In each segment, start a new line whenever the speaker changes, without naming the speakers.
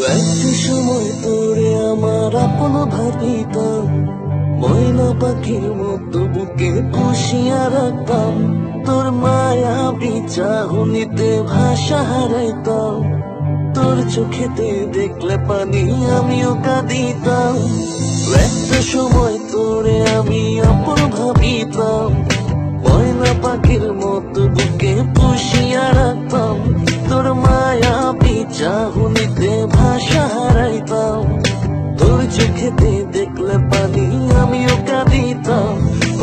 একটা সময় তোরে আমার আপন ভাবিতাম, ময়না পাখির মতো বুকে পুষিয়া রাখতাম। তোর মায়া চাহনিতে ভাষা হারাইতাম, তোর চোখেতে দেখলে পানি আমিও কাঁদিতাম। একটা সময় তোরে আমি আপন ভাবিতাম, ময়না পাখির মতো বুকে পুষিয়া রাখতাম। তোর মায়া চাহনিতে ভাষা হারাইতাম, তোর চোখেতে দেখলে পানি আমিও কাঁদিতাম।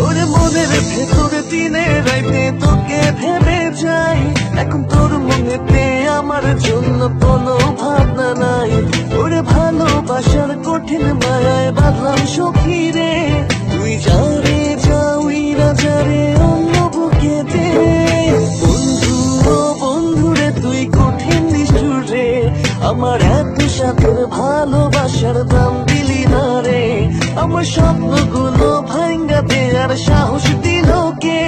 ওরে মনের ভেতরে দিনে রাইতে তোকে ভেবে যাই, এখন তোর মনেতে আমার জন্য কোনো ভাবনা নাই। ওরে ভালোবাসার কঠিন মায়ায় বাঁধলাম সখী রে, তুই যারে যাওই রাজারে অন্য বুকে দে। বন্ধু ও বন্ধুরে তুই কঠিন নিষ্ঠুর রে, আমার এত সাথের ভালোবাসার দাম দিলি না রে। আমার স্বপ্নগুলো ভাঙ্গা দেয়ার সাহস দিল কে,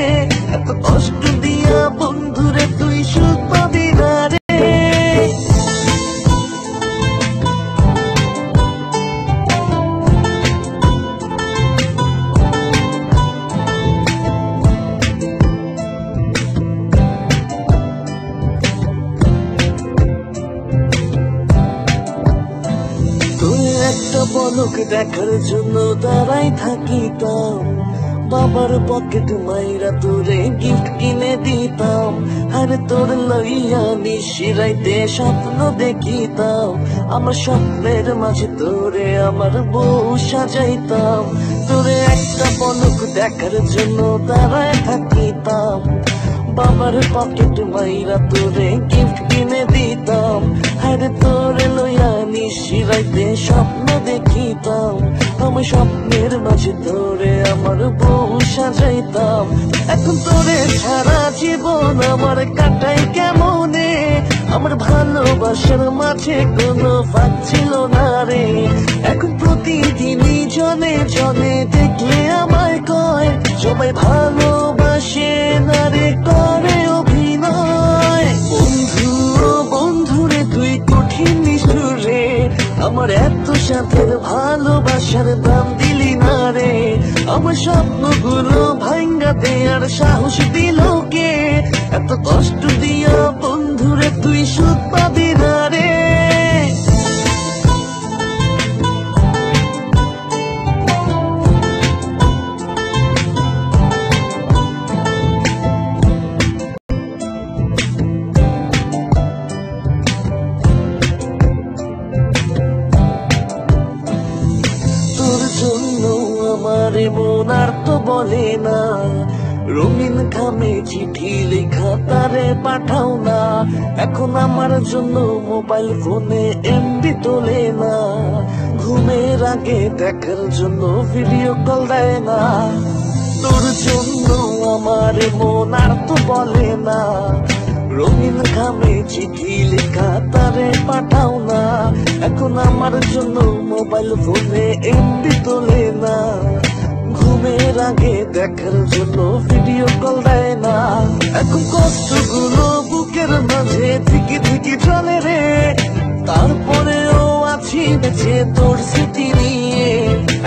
এত কষ্ট দিয়া বন্ধুরে তুই সুখ পাবি না রে। একটা পলক দেখার জন্য দাঁড়াই থাকিতাম, বাবার পকেট মাইরা তোরে গিফট কিনে দিতাম। আর তোর লইয়া নিশিরাইতে স্বপ্ন দেখিতাম, আমার স্বপ্নের মাঝে তোরে আমার বউ সাজাইতাম। তোরে একটা পলক দেখার জন্য দাঁড়াই থাকিতাম, বাবার পকেট মাইরা তোরে গিফট কিনে দিতাম। আর তোরে লইয়া নিশিরাইতে স্বপ্ন দেখিতাম, আমার স্বপ্নের মাঝে তোরে আমার বউ সাজাইতাম। এখন তোরে সারা জীবন আমার কাটাই কেমনে, আমার ভালোবাসার মাঝে কোনো ফাঁক ছিল না রে। এখন প্রতিদিনই জনে জনে দেখলে আমায় কয়, সবাই ভালোবাসে না রে, করে অভিনয়। বন্ধু ও বন্ধুরে তুই কঠিন নিষ্ঠুর রে, আমার এত সাথের ভালোবাসার দাম দিলি না রে। আমার স্বপ্নগুলো ভাঙ্গা দেয়ার সাহস দিল কে, এত কষ্ট দিয়া বন্ধুরে তুই সুখ পাবি না রে। আমার মন আর তো বলে না, রঙিন খামে চিঠি লেখা তারে পাঠাও না। এখন আমার জন্য মোবাইল ফোনে এমবি তোলে না, ঘুমের আগে দেখার জন্য ভিডিও কল দেয় না। তোর জন্য আমার মন আর তো বলে না, রঙিন খামে চিঠি লেখা তারে পাঠাও না। এখন আমার জন্য মোবাইল ফোনে এমবি তোলে না, ঘুমের আগে দেখার জন্য ভিডিও কল দেয় না। এখন কষ্টগুলো বুকের মাঝে থেকে থেকে চলে রে, তারপরেও আছি বেঁচে তোর স্মৃতি নিয়ে।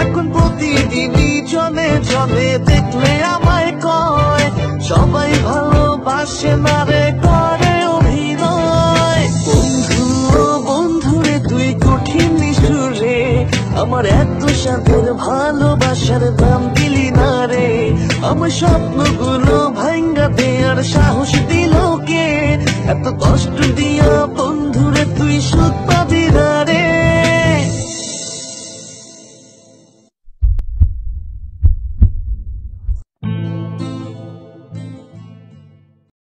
এখন প্রতিদিনই জনে জনে দেখলে আমায় কয়, সবাই ভালোবাসে না রে, করে অভিনয়। বন্ধু ও বন্ধুরে তুই কঠিন নিষ্ঠুর রে, আমার এত সাথের ভালোবাসার দাম দিলি না রে। আমার স্বপ্ন